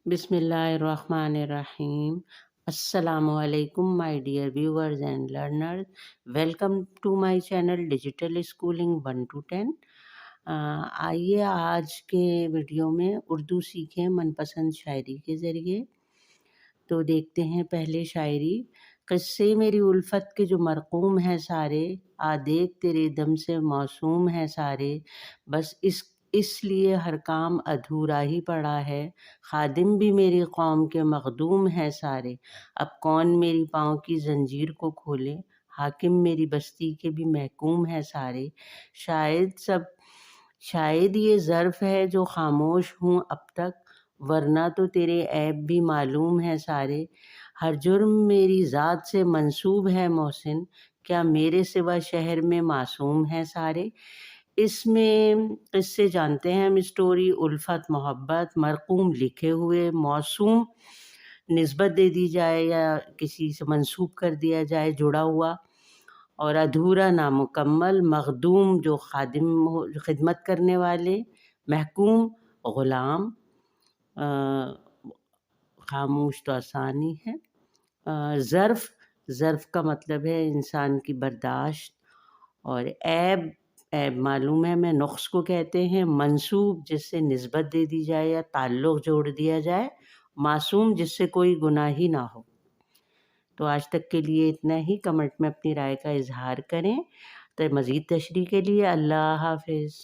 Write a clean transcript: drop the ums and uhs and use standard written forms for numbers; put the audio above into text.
بسم اللہ الرحمن الرحیم۔ السلام علیکم my dear viewers and learners, welcome to my channel digital schooling 1 to 10۔ آئیے آج کے ویڈیو میں اردو سیکھیں من پسند شاعری کے ذریعے۔ تو دیکھتے ہیں پہلے شاعری۔ قصے میری الفت کے جو مرقوم ہیں سارے، دیکھ تیرے دم سے موسوم ہیں سارے، بس اس لیے ہر کام ادھورا ہی پڑا ہے، خادم بھی میری قوم کے مخدوم ہیں سارے، اب کون میری پاؤں کی زنجیر کو کھولے، حاکم میری بستی کے بھی محکوم ہیں سارے، شاید یہ ظرف ہے جو خاموش ہوں اب تک، ورنہ تو تیرے عیب بھی معلوم ہیں سارے، ہر جرم میری ذات سے منسوب ہے محسن، کیا میرے سوا شہر میں معصوم ہیں سارے۔ اس سے جانتے ہیں ہم اسٹوری، الفت محبت، مرقوم لکھے ہوئے، موسوم نسبت دے دی جائے یا کسی سے منسوب کر دیا جائے جڑا ہوا، اور ادھورا نامکمل، مخدوم جو خادم خدمت کرنے والے، محکوم غلام، خاموش تو آسانی ہے، ظرف کا مطلب ہے انسان کی برداشت، اور عیب معلوم ہے میں نقص کو کہتے ہیں، منسوب جس سے نسبت دے دی جائے یا تعلق جوڑ دیا جائے، معصوم جس سے کوئی گناہ ہی نہ ہو۔ تو آج تک کے لیے اتنا ہی، کمنٹ میں اپنی رائے کا اظہار کریں، تو مزید تشریح کے لیے اللہ حافظ۔